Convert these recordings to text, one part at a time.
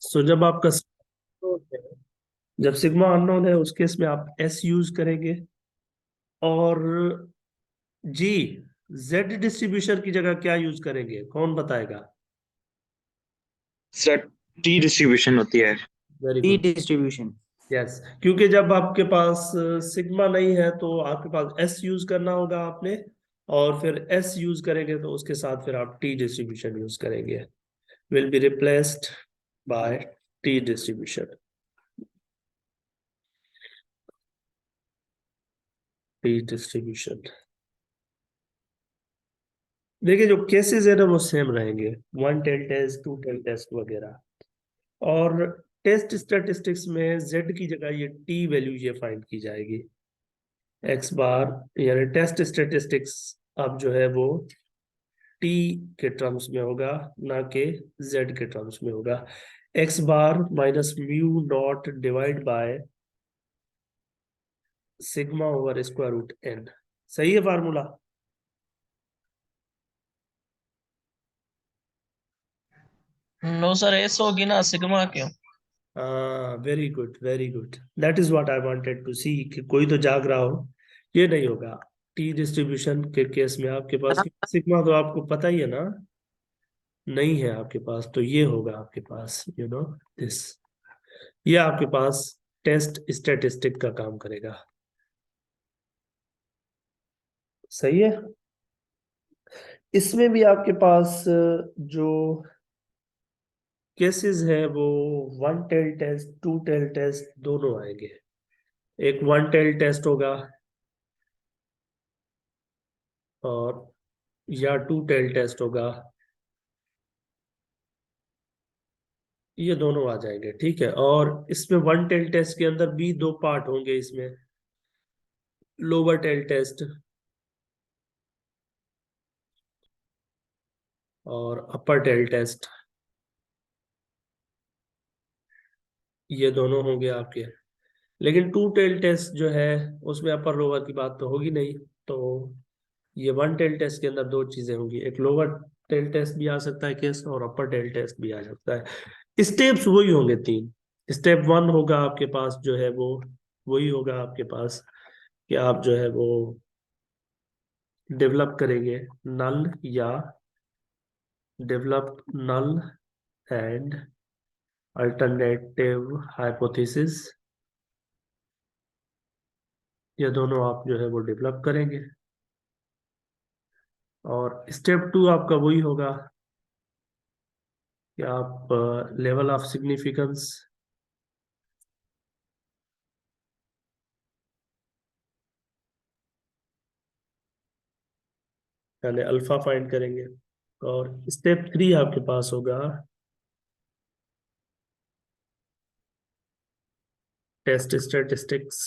सो जब आपका जब सिग्मा अननोन है उस केस में आप एस यूज करेंगे। और जी, जेड डिस्ट्रीब्यूशन की जगह क्या यूज करेंगे, कौन बताएगा? सर टी डिस्ट्रीब्यूशन होती है। Very T good. Distribution. Yes, क्योंकि जब आपके पास सिग्मा नहीं है तो आपके पास एस यूज करना होगा आपने। और फिर एस यूज करेंगे तो उसके साथ फिर आप टी डिस्ट्रीब्यूशन यूज करेंगे। Will be replaced by T distribution. T distribution. देखिए, जो केसेस है ना वो सेम रहेंगे। One tail test, two tail test वगैरह। और टेस्ट स्टैटिस्टिक्स में जेड की जगह ये टी वैल्यू ये फाइंड की जाएगी। एक्स बार, यानी टेस्ट स्टैटिस्टिक्स अब जो है वो टी के टर्म्स में होगा, ना कि जेड के टर्म्स में होगा। X bar minus mu not divide by sigma over square root N. सही है फार्मूला? नो सर, एस होगी ना, सिग्मा क्यों? Very good, very good. That is what I wanted to see कि कोई तो जाग रहा हो। ये नहीं होगा टी डिस्ट्रीब्यूशन के केस में आपके पास, सिग्मा तो आपको पता ही है ना, नहीं है आपके पास, तो ये होगा आपके पास, दिस। ये आपके पास टेस्ट स्टैटिस्टिक का काम करेगा। सही है। इसमें भी आपके पास जो केसेस है वो one tail test, two tail test दोनों आएंगे। एक वन टेल टेस्ट होगा और या टू टेल टेस्ट होगा। ये दोनों आ जाएंगे, ठीक है। और इसमें वन टेल टेस्ट के अंदर भी दो पार्ट होंगे इसमें। लोअर टेल टेस्ट और अपर टेल टेस्ट, ये दोनों होंगे आपके। लेकिन टू टेल टेस्ट जो है उसमें अपर लोअर की बात तो होगी नहीं। तो ये वन टेल टेस्ट के अंदर दो चीजें होंगी, एक लोअर टेल टेस्ट भी आ सकता है केस, और अपर टेल टेस्ट भी आ सकता है। स्टेप्स वही होंगे तीन। स्टेप वन होगा आपके पास जो है वो वही होगा आपके पास कि आप जो है वो डेवलप करेंगे नल या develop null and alternative hypothesis. ये दोनों आप जो है वो डेवलप करेंगे। और स्टेप टू आपका वही होगा कि आप लेवल ऑफ सिग्निफिकेंस यानी अल्फा फाइंड करेंगे। और स्टेप थ्री आपके पास होगा टेस्ट स्टैटिस्टिक्स।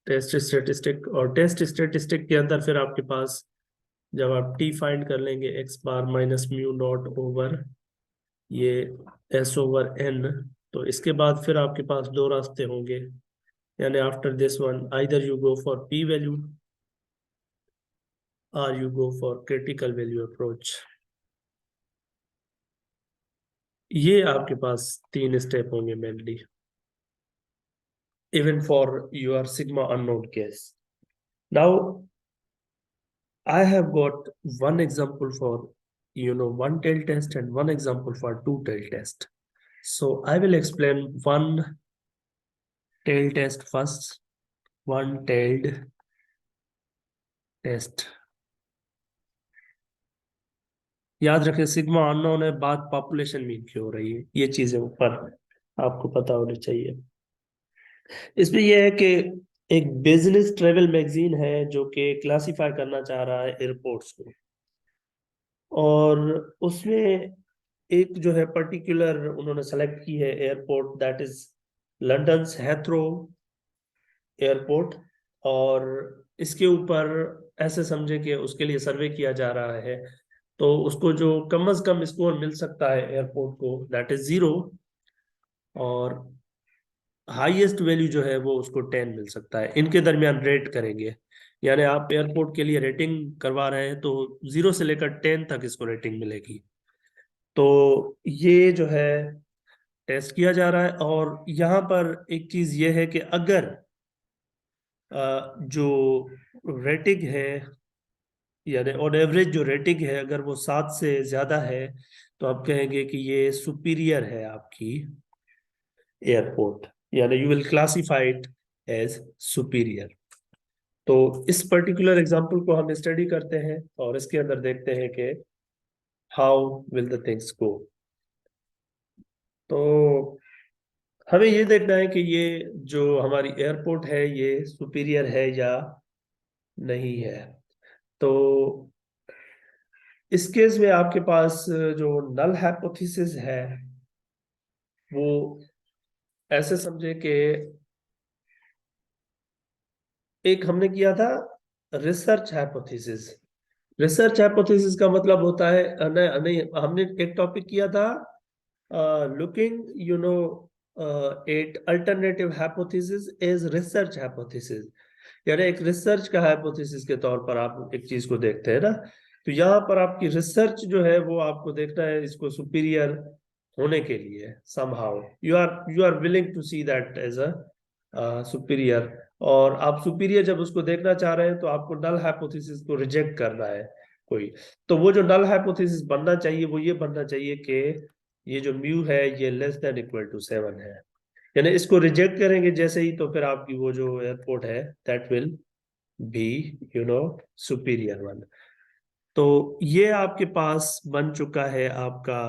टेस्ट स्टैटिस्टिक के अंदर फिर आपके पास जब आप टी फाइंड कर लेंगे x bar minus mu not over ये एस ओवर एन, तो इसके बाद फिर आपके पास दो रास्ते होंगे। यानी after this one either you go for P value और you go for critical value approach. ये आपके पास तीन स्टेप होंगे mainly, even for your sigma unknown case. Now I have got one example for one tail test and one example for two tail test. So I will explain one tail test first, one tailed test. याद रखें, sigma unknown है, बात population mean की हो रही है, ये चीजें ऊपर आपको पता होनी चाहिए। इसमें यह है कि एक बिजनेस ट्रेवल मैगजीन है जो कि क्लासिफाई करना चाह रहा है एयरपोर्ट्स को। और उसमें एक जो है पर्टिकुलर उन्होंने सेलेक्ट की है airport, that is London Heathrow airport. और इसके ऊपर ऐसे समझे कि उसके लिए सर्वे किया जा रहा है। तो उसको जो कम से कम स्कोर मिल सकता है एयरपोर्ट को, दैट इज 0। और हाईएस्ट वैल्यू जो है वो उसको 10 मिल सकता है। इनके दरमियान रेट करेंगे यानी आप एयरपोर्ट के लिए रेटिंग करवा रहे हैं तो 0 से लेकर 10 तक इसको रेटिंग मिलेगी। तो ये जो है टेस्ट किया जा रहा है। और यहाँ पर एक चीज ये है कि अगर जो रेटिंग है यानी ऑन एवरेज जो रेटिंग है अगर वो 7 से ज्यादा है तो आप कहेंगे कि ये सुपीरियर है आपकी एयरपोर्ट, यानी you will classify it as superior. तो इस पर्टिकुलर एग्जांपल को हम स्टडी करते हैं और इसके अंदर देखते हैं कि how will the things go. तो हमें ये देखना है कि ये जो हमारी एयरपोर्ट है ये सुपीरियर है या नहीं है। तो इस केस में आपके पास जो नल हाइपोथेसिस है वो ऐसे समझे कि एक हमने किया था रिसर्च हाइपोथेसिस। रिसर्च हाइपोथेसिस का मतलब होता है नहीं, नहीं हमने एक टॉपिक किया था looking at alternative hypothesis as research hypothesis, यानी एक रिसर्च का हाइपोथेसिस के तौर पर आप एक चीज को देखते हैं ना। तो यहाँ पर आपकी रिसर्च जो है वो आपको देखना है इसको सुपीरियर होने के लिए somehow you are willing to see that as a superior. और आप सुपीरियर जब उसको देखना चाह रहे हैं तो आपको नल हाइपोथेसिस को रिजेक्ट करना है कोई। तो वो जो नल हाइपोथेसिस बनना चाहिए वो ये बनना चाहिए कि ये जो म्यू है ये लेस देन इक्वल टू 7 है, यानी इसको रिजेक्ट करेंगे जैसे ही तो फिर आपकी वो जो एयरपोर्ट है that will be superior one. तो ये आपके पास बन चुका है आपका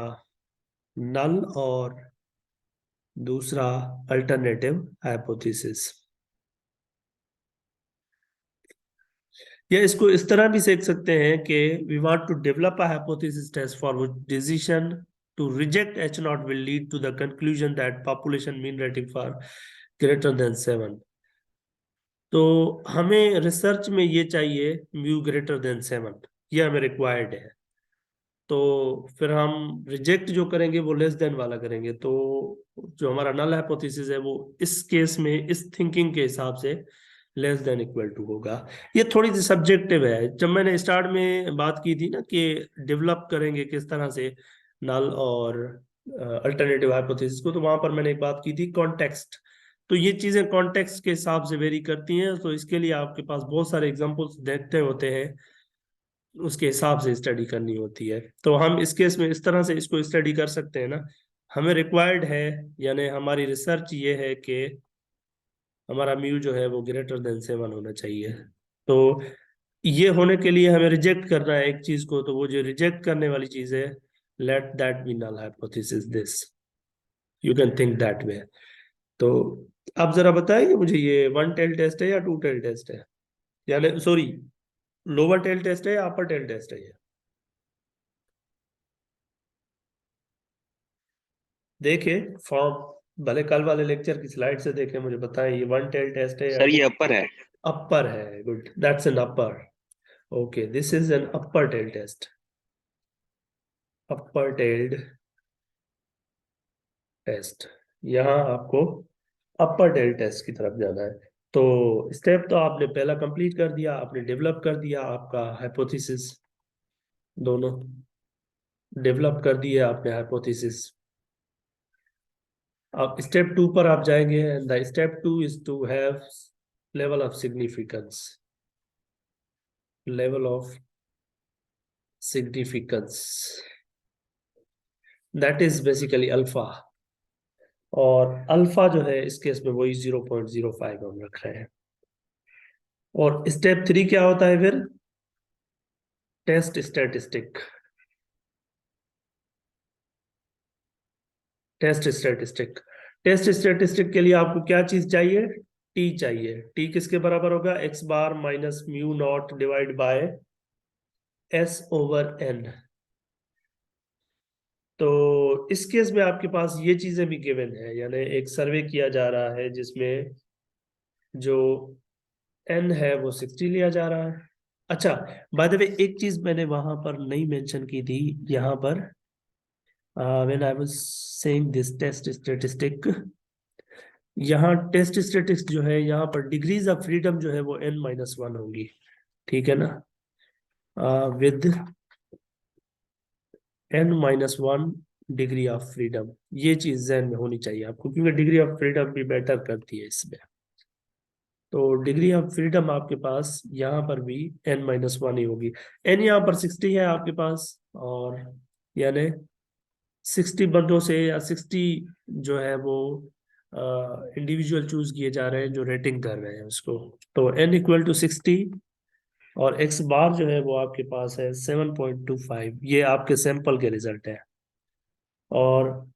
नल और दूसरा अल्टरनेटिव हाइपोथेसिस। या इसको इस तरह भी देख सकते हैं कि we want to develop a hypothesis test for which decision to reject H naught will lead to the conclusion that population mean rating for greater than 7। तो हमें रिसर्च में ये चाहिए म्यू ग्रेटर देन 7, ये हमें रिक्वायर्ड है। तो फिर हम रिजेक्ट जो करेंगे वो लेस देन वाला करेंगे। तो जो हमारा नल हाइपोथेसिस है वो इस केस में इस थिंकिंग के हिसाब से लेस देन इक्वल टू होगा। ये थोड़ी सी सब्जेक्टिव है। जब मैंने स्टार्ट में बात की थी ना कि डेवलप करेंगे किस तरह से नल और अल्टरनेटिव हाइपोथेसिस को, तो वहां पर मैंने एक बात की थी कॉन्टेक्स्ट। तो ये चीजें कॉन्टेक्स्ट के हिसाब से वेरी करती हैं, तो इसके लिए आपके पास बहुत सारे एग्जांपल्स देखते होते हैं, उसके हिसाब से स्टडी करनी होती है। तो हम इस केस में इस तरह से इसको स्टडी कर सकते हैं ना। हमें रिक्वायर्ड है यानी हमारी रिसर्च ये है कि हमारा म्यू जो है वो ग्रेटर देन 7 होना चाहिए। तो ये होने के लिए हमें रिजेक्ट करना है एक चीज को, तो वो जो रिजेक्ट करने वाली चीज है let that be null hypothesis this, you can think that way. तो आप जरा बताएंगे मुझे ये वन टेल टेस्ट है या टू टेल टेस्ट है, यानी सॉरी लोअर टेल टेस्ट है या अपर टेल टेस्ट है ये? देखिए फॉर्म भले कल वाले लेक्चर की स्लाइड से देखें, मुझे बताएं ये वन टेल टेस्ट है या सर ये अपर है। अपर है? Good, that's an upper. Okay, this is an upper tail test, upper tailed test. यहाँ आपको अपर टेल टेस्ट की तरफ जाना है। तो स्टेप तो आपने पहला कंप्लीट कर दिया, आपने डेवलप कर दिया आपका हाइपोथेसिस, दोनों डेवलप कर दिए आपने हाइपोथेसिस। अब स्टेप 2 पर आप जाएंगे and the step 2 is to have level of significance, level of significance that is basically alpha. और अल्फा जो है इस केस में वही 0.05 हम रख रहे हैं। और स्टेप 3 क्या होता है फिर? Test statistic. Test statistic, test statistic के लिए आपको क्या चीज चाहिए? टी चाहिए। टी किसके बराबर होगा? X bar minus mu not divide by S over N. तो इस केस में आपके पास ये चीजें भी गिवन है, यानी एक सर्वे किया जा रहा है जिसमें जो एन है वो 60 लिया जा रहा है। अच्छा, बाय द वे एक चीज मैंने वहां पर नहीं मेंशन की थी यहाँ पर, when I was saying this test statistic, यहाँ टेस्ट स्टैटिस्टिक्स जो है यहाँ पर डिग्रीज ऑफ फ्रीडम जो है वो n-1 होंगी। ठीक है ना, with n-1 degree of freedom. ये चीज जहन में होनी चाहिए आपको, क्योंकि डिग्री ऑफ फ्रीडम भी मैटर करती है इसमें। तो डिग्री ऑफ फ्रीडम आपके पास यहाँ पर भी n-1 ही होगी। n यहाँ पर 60 है आपके पास, और यानी 60 बंदों से, या 60 जो है वो इंडिविजुअल चूज किए जा रहे हैं जो रेटिंग कर रहे हैं उसको। तो n=60, और x बार जो है वो आपके पास है 7.25। ये आपके सैंपल के रिजल्ट है। और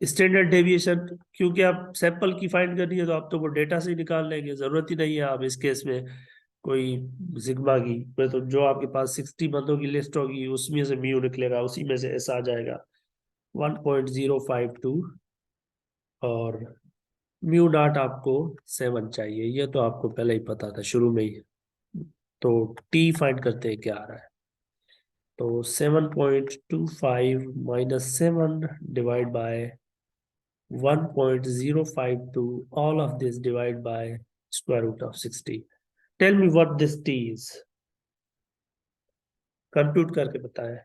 स्टैंडर्ड डेविएशन, क्योंकि आप सैंपल की फाइंड करनी है तो आप तो वो डेटा से ही निकाल लेंगे, जरूरत ही नहीं है आप इस केस में कोई सिग्मा की। तो जो आपके पास 60 बंदों की लिस्ट होगी उसमें से म्यू निकलेगा, उसी में से एस आ जाएगा 1.052, और म्यू डॉट आपको 7 चाहिए। ये तो आपको पहले ही पता था शुरू में ही। तो टी फाइंड करते हैं क्या आ रहा है। तो 7.25 -7 divide by 1.052, all of this divide by square root of 60. Tell me what this t is. Compute करके बताएं।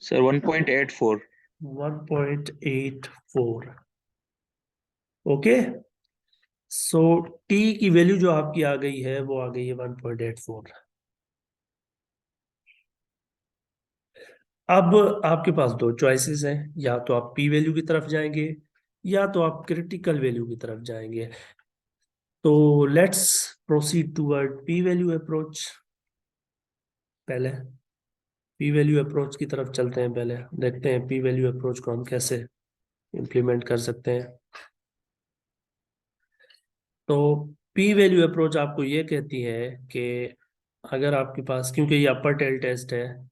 सर 1.84। 1.84। ओके, सो t की वैल्यू जो आपकी आ गई है वो आ गई है 1.84। अब आपके पास दो चॉइसेस हैं, या तो आप p वैल्यू की तरफ जाएंगे, या तो आप क्रिटिकल वैल्यू की तरफ जाएंगे। तो let's proceed toward p value approach. पहले p वैल्यू अप्रोच की तरफ चलते हैं, पहले देखते हैं p वैल्यू अप्रोच को हम कैसे इम्प्लीमेंट कर सकते हैं। तो p वैल्यू अप्रोच आपको ये कहती है कि अगर आपके पास, क्योंकि ये अपर टेल टेस्ट है,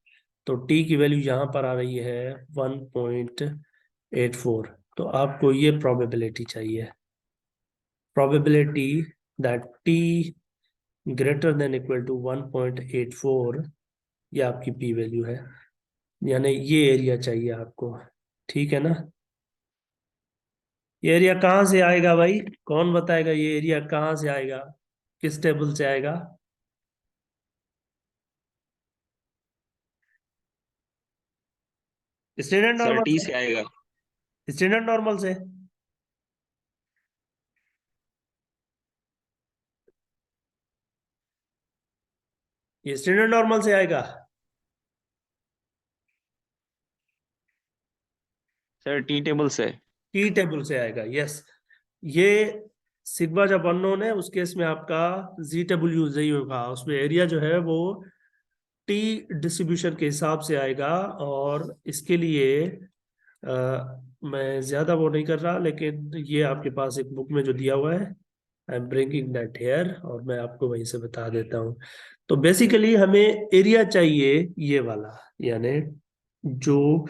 तो t की वैल्यू यहाँ पर आ रही है 1.84, तो आपको ये प्रोबेबिलिटी चाहिए, probability that t greater than equal to 1.84, ये आपकी p वैल्यू है, यानी ये एरिया चाहिए आपको। ठीक है ना, ये एरिया कहाँ से आएगा भाई, कौन बताएगा ये एरिया कहाँ से आएगा, किस टेबल से आएगा? स्टैंडर्ड सर नॉर्मल टी से। से आएगा। स्टैंडर्ड नॉर्मल से। ये स्टैंडर्ड नॉर्मल से आएगा। सर टी टेबल से। टी टेबल से आएगा, यस। ये सिग्मा जब अननोन है उस केस में आपका जी टेबल यूज नहीं होगा, उसमें एरिया जो है वो टी डिस्ट्रीब्यूशन के हिसाब से आएगा। और इसके लिए मैं ज्यादा वो नहीं कर रहा, लेकिन ये आपके पास एक बुक में जो दिया हुआ है, I am bringing that here, और मैं आपको वहीं से बता देता हूँ। तो बेसिकली हमें एरिया चाहिए ये वाला, यानी जो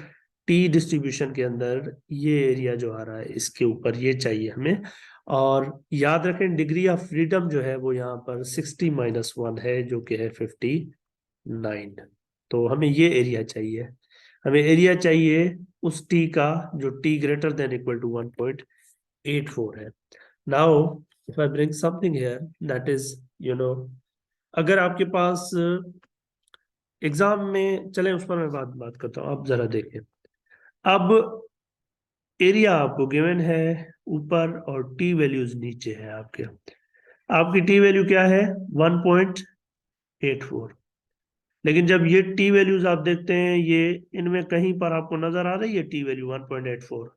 टी डिस्ट्रीब्यूशन के अंदर ये एरिया जो आ रहा है इसके ऊपर ये चाहिए हमें। और याद रखें डिग्री ऑफ फ्रीडम जो है वो यहाँ पर 60-1 है, जो कि है 59। तो हमें ये एरिया चाहिए, हमें एरिया चाहिए उस टी का जो T greater than equal to 1.84 है। Now if I bring something here that is, अगर आपके पास एग्जाम में, चले उस पर मैं बात करता हूँ, आप जरा देखें। अब एरिया आपको गिवन है ऊपर, और टी वैल्यूज नीचे है आपके। आपकी टी वैल्यू क्या है 1.84, लेकिन जब ये टी वैल्यूज आप देखते हैं, ये इनमें कहीं पर आपको नजर आ रही है टी वैल्यू 1.84?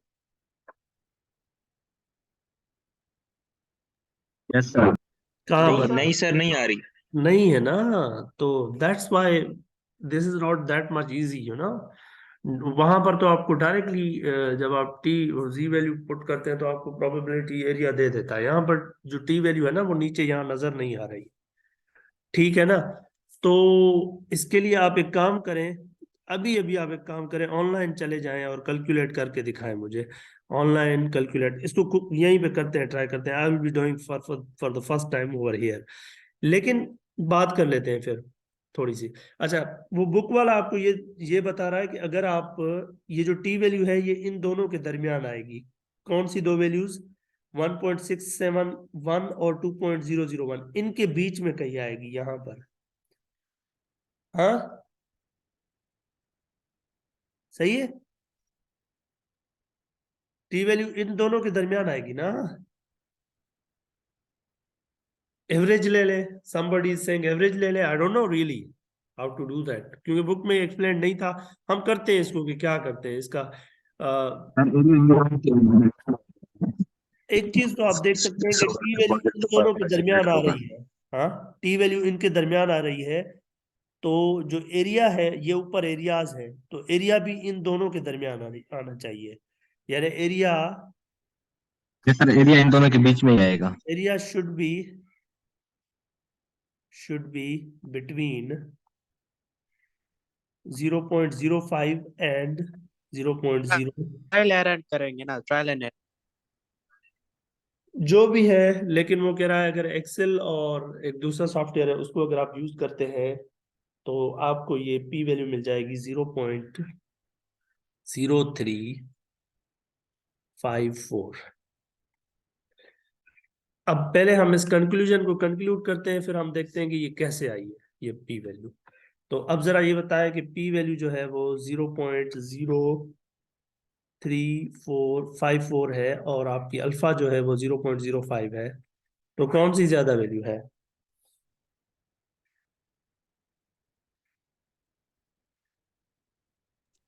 Yes sir. कहाँ नहीं पर? नहीं सर, नहीं आ रही। नहीं है ना। तो that's why this is not that much easy, वहां पर तो आपको डायरेक्टली जब आप टी और जी वैल्यू पुट करते हैं तो आपको प्रोबेबिलिटी एरिया दे देता है। यहाँ पर जो टी वैल्यू है ना वो नीचे यहाँ नजर नहीं आ रही। ठीक है ना, तो इसके लिए आप एक काम करें, अभी अभी आप एक काम करें, ऑनलाइन चले जाएं और कैलकुलेट करके दिखाएं मुझे। ऑनलाइन कैलकुलेट इसको यहीं पे करते हैं, ट्राई करते हैं। I will be doing for the first time over here, लेकिन बात कर लेते हैं फिर। थोड़ी सी। अच्छा, वो बुक वाला आपको ये बता रहा है कि अगर आप ये जो टी वैल्यू है ये इन दोनों के दरमियान आएगी। कौन सी दो वैल्यूज? 1.671 और 2.001 इनके बीच में कहीं आएगी यहां पर। हाँ, सही है। टी वैल्यू इन दोनों के दरमियान आएगी ना। एवरेज ले ले, somebody is saying एवरेज ले ले। I don't know really how to do that, क्योंकि बुक में एक्सप्लेन नहीं था। हम करते हैं इसको कि क्या करते हैं इसका। एक चीज तो आप देख सकते हैं कि टी वैल्यू इन दोनों के दरमियान आ रही है। हाँ, टी वैल्यू इनके दरमियान आ रही है। तो जो एरिया है ये ऊपर एरियाज है, तो एरिया भी इन दोनों के दरमियान आना चाहिए। यानी यस सर, एरिया इन दोनों के बीच में ही आएगा। Area should be between 0.05 and 0.0, trial error करेंगे ना, ट्रायल एंड जो भी है। लेकिन वो कह रहा है अगर एक्सेल और एक दूसरा सॉफ्टवेयर है उसको अगर आप यूज करते हैं तो आपको ये पी वैल्यू मिल जाएगी 0.0354। अब पहले हम इस कंक्लूजन को कंक्लूड करते हैं, फिर हम देखते हैं कि ये कैसे आई है ये पी वैल्यू। तो अब जरा ये बताया कि पी वैल्यू जो है वो 0.03454 है और आपकी अल्फा जो है वो 0.05 है। तो कौन सी ज्यादा वैल्यू है?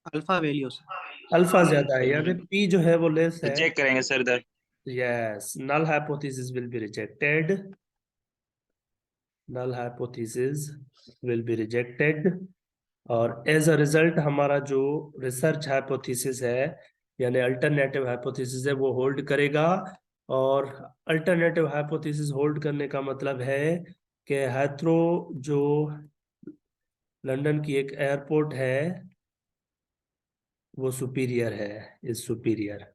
अल्फा वैल्यू से। अल्फा ज्यादा है, यानी पी जो है वो लेस है। चेक करेंगे सर इधर। Yes, null hypothesis will be rejected. Null hypothesis will be rejected. और एज अ रिजल्ट हमारा जो रिसर्च हाइपोथेसिस है यानी अल्टरनेटिव हाइपोथेसिस है वो होल्ड करेगा। और अल्टरनेटिव हाइपोथेसिस होल्ड करने का मतलब है कि हाइथ्रो जो लंदन की एक एयरपोर्ट है वो सुपीरियर है, इज सुपीरियर।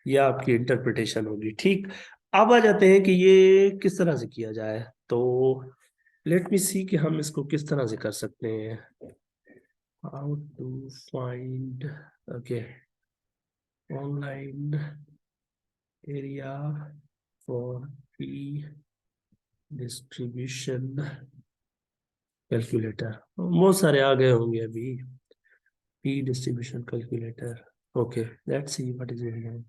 यह आपकी इंटरप्रिटेशन होगी। ठीक, अब आ जाते हैं कि ये किस तरह से किया जाए। तो लेट मी सी कि हम इसको किस तरह से कर सकते हैं। How to find, okay, online area for P distribution calculator. बहुत सारे आ गए होंगे अभी। P distribution calculator, okay, let's see what is going on.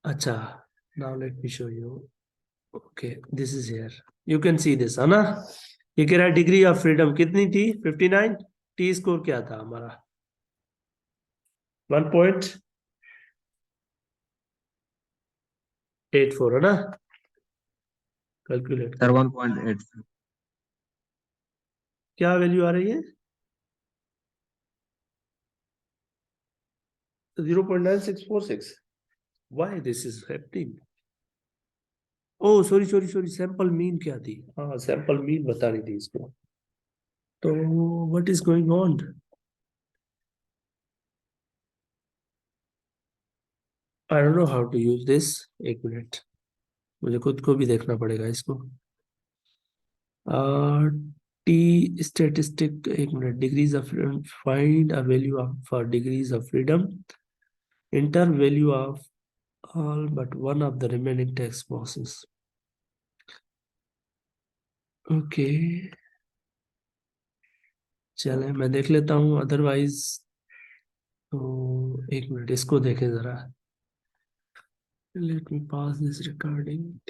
अच्छा, now let me show you. Okay, this is here, you can see this, है ना। ये कह रहा है डिग्री ऑफ फ्रीडम कितनी थी? 59। टी स्कोर क्या था हमारा? 1.84, है ना। Calculate sir 1.8। क्या वैल्यू आ रही है? 0.9646। Why this is happening? Oh sorry sorry sorry, sample mean क्या थी? हाँ, सैंपल मीन बता रही थी इसको। तो what is going on? I don't know how to use this. एक मिनट, मुझे खुद को भी देखना पड़ेगा इसको। टी स्टेटिस्टिक, एक minute, degrees of freedom, find a value for degrees of freedom, enter value of all but one of the remaining text boxes. Okay, चले मैं देख लेता हूँ, अदरवाइज तो एक मिनट इसको देखें जरा। Let me pass this recording.